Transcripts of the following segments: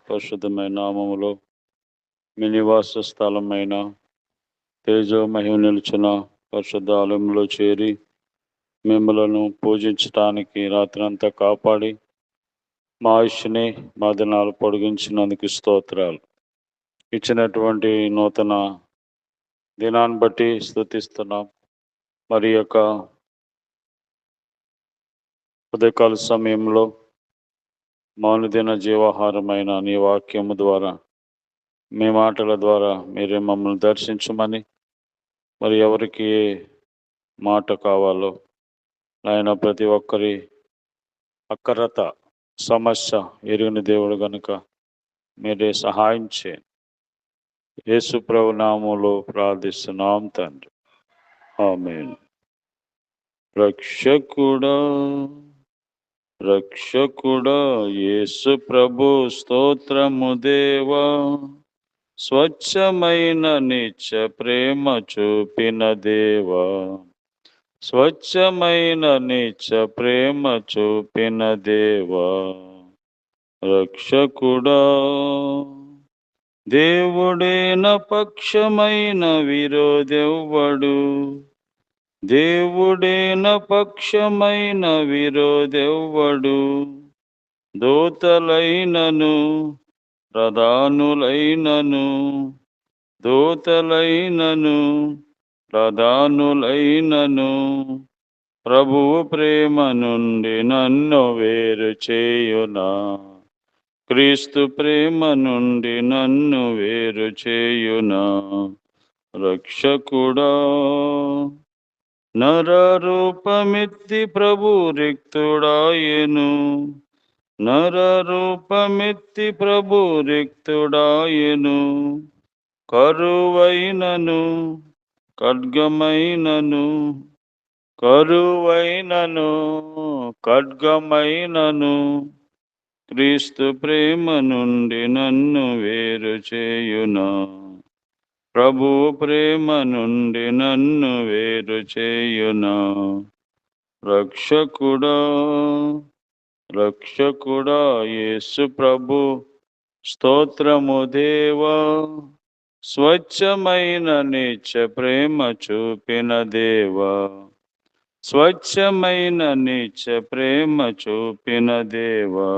పరిశుద్ధమైన నామములో మీ నివాస స్థలమైన తేజో మహిమ నిలిచిన పరిశుద్ధ ఆలయంలో చేరి మిమ్మలను పూజించటానికి రాత్రంతా కాపాడి మా ఆయుష్ని మా దినాలు పొడిగించినందుకు స్తోత్రాలు. ఇచ్చినటువంటి నూతన దినాన్ని బట్టి స్తుతిస్తున్నాం. మరి యొక్క ఉదయకాల సమయంలో మానుదిన జీవాహారమైన నీ వాక్యము ద్వారా మీ మాటల ద్వారా మీరే మమ్మల్ని దర్శించమని, మరి ఎవరికి ఏ మాట కావాలో ఆయన ప్రతి ఒక్కరి అక్కరత సమస్య ఎరిగిన దేవుడు గనుక మీరే సహాయం చేయండి. యేసు ప్రభు నామములో ప్రార్థిస్తున్నాం తండ్రి, ఆమేన్. రక్షకుడా యేసు ప్రభు స్తోత్రము దేవా, స్వచ్ఛమైన నిత్య ప్రేమ చూపిన దేవా, స్వచ్ఛమైన నిత్య ప్రేమ చూపిన దేవా, రక్షకుడా దేవుడేన పక్షమైన విరోధెవ్వడు, దేవుడేన పక్షమైన విరోధెవ్వడు, దూతలైనను ప్రధానులైనను, దూతలైనను ప్రధానులైనను ప్రభువు ప్రేమ నుండి నన్ను వేరు చేయునా, క్రీస్తు ప్రేమ నుండి నన్ను వేరు చేయునా, రక్షకుడా నరరూపమెత్తి ప్రభు రిక్తుడాయెను, నరరూపమెత్తి ప్రభు రిక్తుడాయెను, కరువైనను ఖడ్గమైనను, కరువైనను ఖడ్గమైనను క్రీస్తు ప్రేమ నుండి నన్ను వేరు చేయునా, ప్రభు ప్రేమ నుండి నన్ను వేరు చేయునా, రక్షకుడా యేసు ప్రభు స్తోత్రము దేవా, స్వచ్ఛమైన నిత్య ప్రేమ చూపిన దేవా, స్వచ్ఛమైన నిత్య ప్రేమ చూపిన దేవా,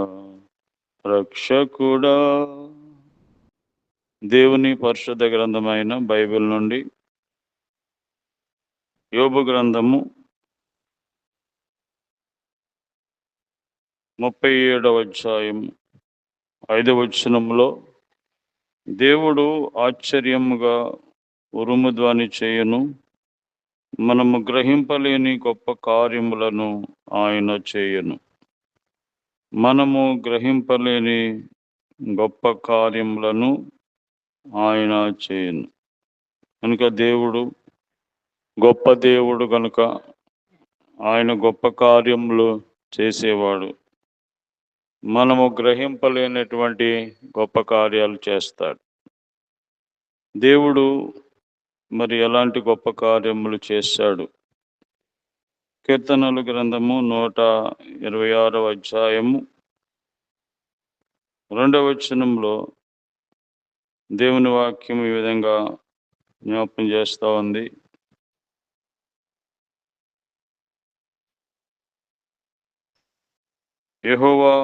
రక్షకుడా. దేవుని పరిశుద్ధ గ్రంథమైన బైబిల్ నుండి యోబు గ్రంథము 37వ అధ్యాయం 5వ వచనములో, దేవుడు ఆశ్చర్యముగా ఉరుము ధ్వని చేయును, మనము గ్రహింపలేని గొప్ప కార్యములను ఆయన చేయును. మనము గ్రహింపలేని గొప్ప కార్యములను ఆయన చేయును. కనుక దేవుడు గొప్ప దేవుడు కనుక ఆయన గొప్ప కార్యములు చేసేవాడు. మనము గ్రహింపలేనటువంటి గొప్ప కార్యాలు చేస్తాడు. దేవుడు మరి ఎలాంటి గొప్ప కార్యములు చేశాడు? కీర్తనల గ్రంథము 126వ అధ్యాయము 2వ వచనంలో దేవుని వాక్యం ఈ విధంగా జ్ఞాపకం చేస్తూ ఉంది. యెహోవా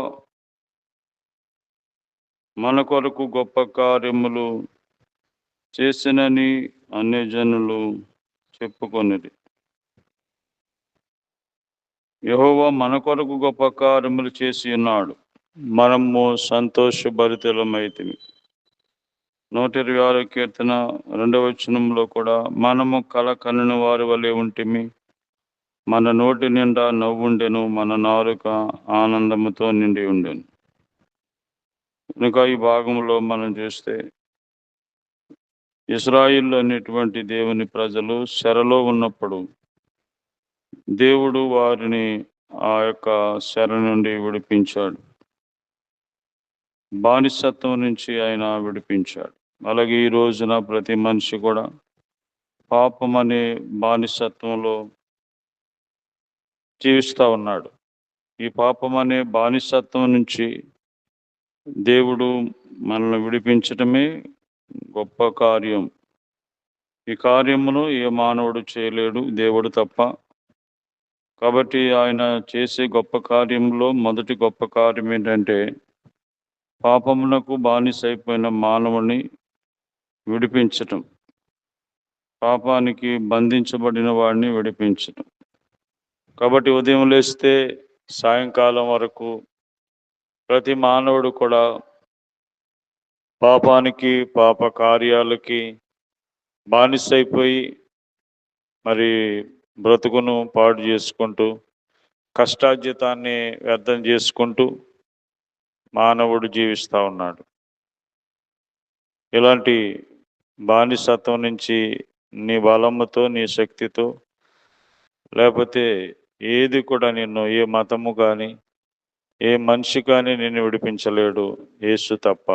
మన కొరకు గొప్ప కార్యములు చేసినని అన్యజనులు చెప్పుకొనిరి. యెహోవా మన కొరకు గొప్ప కార్యములు చేసి ఉన్నాడు, మనము సంతోషభరితులమైతిమి. 126 కీర్తన 2వ వచనంలో కూడా, మనము కల కనిన వారి వలె ఉంటిమి, మన నోటి నిండా నవ్వుండెను, మన నాలుక ఆనందముతో నిండి ఉండెను. కనుక ఈ భాగంలో మనం చూస్తే ఇశ్రాయేలు అనేటువంటి దేవుని ప్రజలు చెరలో ఉన్నప్పుడు దేవుడు వారిని ఆ యొక్క శర నుండి విడిపించాడు. బానిసత్వం నుంచి ఆయన విడిపించాడు. అలాగే ఈ రోజున ప్రతి మనిషి కూడా పాపం అనే బానిసత్వంలో జీవిస్తా ఉన్నాడు. ఈ పాపం అనే బానిసత్వం నుంచి దేవుడు మనల్ని విడిపించటమే గొప్ప కార్యం. ఈ కార్యమును ఏ మానవుడు చేయలేడు, దేవుడు తప్ప. కాబట్టి ఆయన చేసే గొప్ప కార్యంలో మొదటి గొప్ప కార్యం ఏంటంటే, పాపమునకు బానిసైపోయిన మానవుని విడిపించటం. పాపానికి బంధించబడిన వాడిని విడిపించటం. కాబట్టి ఉదయం లేస్తే సాయంకాలం వరకు ప్రతి మానవుడు కూడా పాపానికి, పాప కార్యాలకి బానిసైపోయి మరి బ్రతుకును పాడు చేసుకుంటూ, కష్టార్జితాన్ని వ్యర్థం చేసుకుంటూ మానవుడు జీవిస్తా ఉన్నాడు. ఇలాంటి బానిసత్వం నుంచి నీ బలముతో, నీ శక్తితో, లేకపోతే ఏది కూడా నిన్ను ఏ మతము కానీ, ఏ మనిషి కానీ నిన్ను విడిపించలేడు, యేసు తప్ప.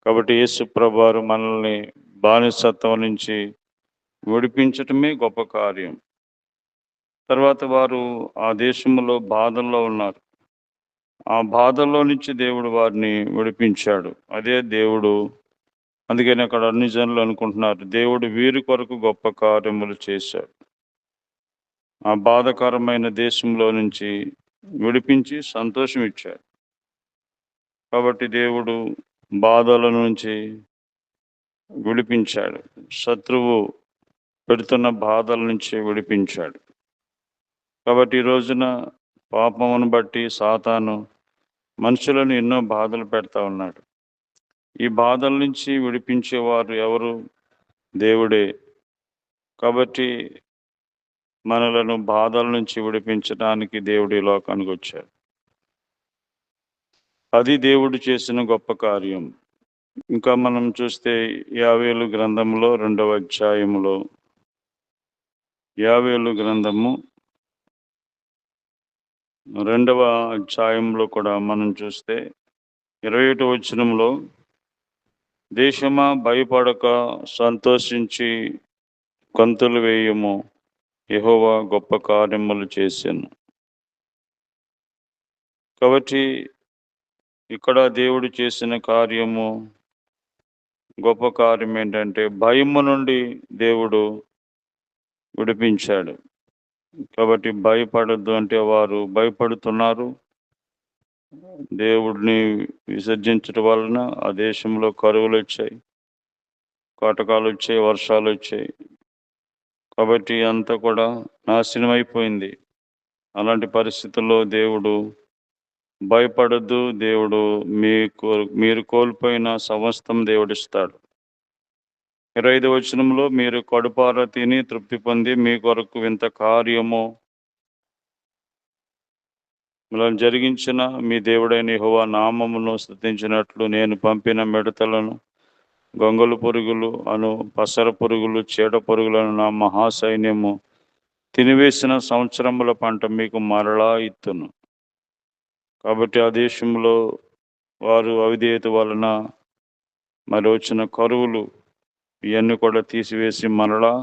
కాబట్టి యేసు ప్రభువారు మనల్ని బానిసత్వం నుంచి విడిపించటమే గొప్ప కార్యం. తర్వాత వారు ఆ దేశంలో బాధల్లో ఉన్నారు. ఆ బాధల్లో నుంచి దేవుడు వారిని విడిపించాడు. అదే దేవుడు. అందుకని అక్కడ అన్ని జనులు అనుకుంటున్నారు, దేవుడు వీరి కొరకు గొప్ప కార్యములు చేశాడు. ఆ బాధకరమైన దేశంలో నుంచి విడిపించి సంతోషం ఇచ్చాడు. కాబట్టి దేవుడు బాధల నుంచి విడిపించాడు. శత్రువు పెడుతున్న బాధల నుంచి విడిపించాడు. కాబట్టి ఈ రోజున పాపమును బట్టి సాతాను మనుషులను ఎన్నో బాధలు పెడతా ఉన్నాడు. ఈ బాధల నుంచి విడిపించేవారు ఎవరు? దేవుడే. కాబట్టి మనలను బాధల నుంచి విడిపించడానికి దేవుడు ఈ లోకానికి వచ్చాడు. అది దేవుడు చేసిన గొప్ప కార్యం. ఇంకా మనం చూస్తే యావేలు గ్రంథంలో 2వ అధ్యాయములో, యావేలు గ్రంథము 2వ అధ్యాయంలో కూడా మనం చూస్తే 21వ వచనంలో, దేశమా భయపడక సంతోషించి కంతులు వేయుము, యెహోవా గొప్ప కార్యములు చేశాను. కాబట్టి ఇక్కడ దేవుడు చేసిన కార్యము, గొప్ప కార్యం ఏంటంటే భయము నుండి దేవుడు విడిపించాడు. కాబట్టి భయపడద్దు అంటే వారు భయపడుతున్నారు. దేవుడిని విసర్జించడం వలన ఆ దేశంలో కరువులు వచ్చాయి, కాటకాలు వచ్చాయి, వర్షాలు వచ్చాయి. కాబట్టి అంతా కూడా నాశనం అయిపోయింది. అలాంటి పరిస్థితుల్లో దేవుడు భయపడద్దు, దేవుడు మీరు కోల్పోయిన సమస్తం దేవుడిస్తాడు. 25వ వచనంలో, మీరు కడుపార తిని తృప్తి పొంది మీ కొరకు వింత కార్యము మిమ్మల్ని జరిగించిన మీ దేవుడైన యెహోవా నామమును స్తుతించినట్లు నేను పంపిన మిడతలను, గొంగళి పురుగులు అను పసర పురుగులు, చీడ పురుగులను నా మహాసైన్యము తినివేసిన సంవత్సరముల పంట మీకు మరలా ఇత్తును. కాబట్టి ఆ దేశంలో వారు అవిధేయత వలన మరి వచ్చిన కరువులు ఇవన్నీ కూడా తీసివేసి మరలా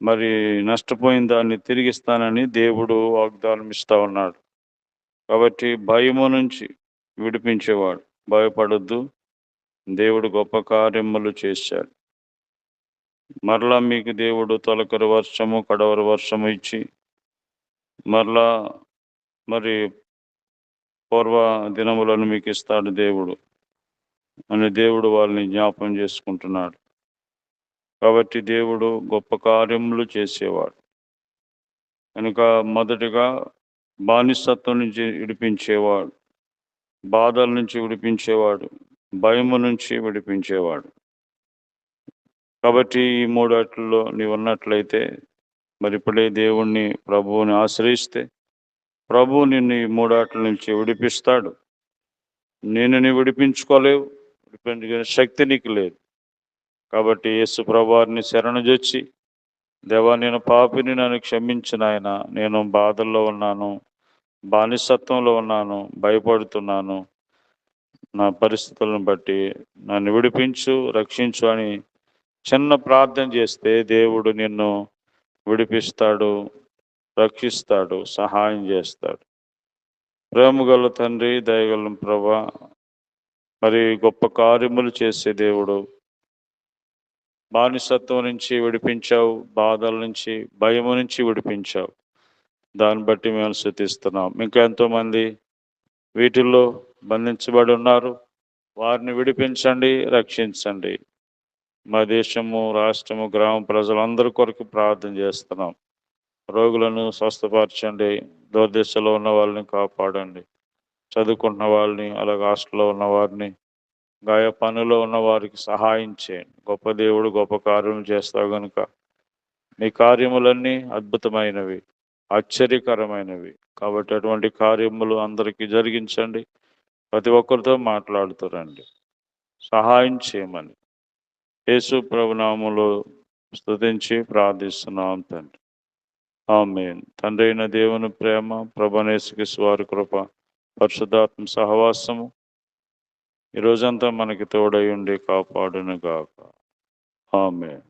మరి నష్టపోయిన దాన్ని తిరిగిస్తానని దేవుడు వాగ్దానం ఇస్తా ఉన్నాడు. కాబట్టి భయము నుంచి విడిపించేవాడు. భయపడొద్దు, దేవుడు గొప్ప కార్యములు చేశాడు. మరలా మీకు దేవుడు తొలకరి వర్షము, కడవరి వర్షము ఇచ్చి మరలా మరి పూర్వ దినములను మీకు ఇస్తాడు దేవుడు అని దేవుడు వాళ్ళని జ్ఞాపం చేసుకుంటున్నాడు. కాబట్టి దేవుడు గొప్ప కార్యములు చేసేవాడు. కనుక మొదటిగా బానిసత్వం నుంచి విడిపించేవాడు, బాధల నుంచి విడిపించేవాడు, భయము నుంచి విడిపించేవాడు. కాబట్టి ఈ మూడాటిల్లో నీవు ఉన్నట్లయితే మరి ఇప్పుడే దేవుణ్ణి, ప్రభువుని ఆశ్రయిస్తే ప్రభువు నిన్ను ఈ మూడాట్ల నుంచి విడిపిస్తాడు. నీ విడిపించుకోలేవు, విడిపించుకునే శక్తి నీకు లేదు. కాబట్టి యేసు ప్రభువారిని శరణుజొచ్చి దేవా, నేను పాపిని, నన్ను క్షమించు నాయనా. నేను బాధల్లో ఉన్నాను, బానిసత్వంలో ఉన్నాను, భయపడుతున్నాను. నా పరిస్థితులను బట్టి నన్ను విడిపించు, రక్షించు అని చిన్న ప్రార్థన చేస్తే దేవుడు నిన్ను విడిపిస్తాడు, రక్షిస్తాడు, సహాయం చేస్తాడు. ప్రేమగల తండ్రి, దయగల ప్రభా, మరి గొప్ప కార్యములు చేసే దేవుడు, బానిసత్వం నుంచి విడిపించావు, బాధల నుంచి, భయము నుంచి విడిపించావు. దాన్ని బట్టి మేము స్తుతిస్తున్నాం. ఇంకా ఎంతోమంది వీటిల్లో బంధించబడి ఉన్నారు. వారిని విడిపించండి, రక్షించండి. మా దేశము, రాష్ట్రము, గ్రామ ప్రజలందరి కొరకు ప్రార్థన చేస్తున్నాం. రోగులను స్వస్థపరచండి, దూరదేశంలో ఉన్న వాళ్ళని కాపాడండి, చదువుకుంటున్న వాళ్ళని, అలాగే హాస్టల్లో ఉన్న వారిని, గాయ పనులో ఉన్న వారికి సహాయం చేయండి. గొప్ప దేవుడు, గొప్ప కార్యములు చేస్తావు గనుక నీ కార్యములన్నీ అద్భుతమైనవి, ఆశ్చర్యకరమైనవి. కాబట్టి అటువంటి కార్యములు అందరికీ జరిగించండి. ప్రతి ఒక్కరితో మాట్లాడుతారండి, సహాయం చేయమని యేసు ప్రభు నామములో స్తుతించి ప్రార్థిస్తున్నాం తండ్రి. ఆమేన్. తండ్రి అయిన దేవుని ప్రేమ, ప్రభువైన యేసుక్రీస్తు వారి కృప, పరిశుద్ధాత్మ సహవాసము ఈ రోజంతా మనకి తోడై ఉండి కాపాడును గాక. ఆమేన్.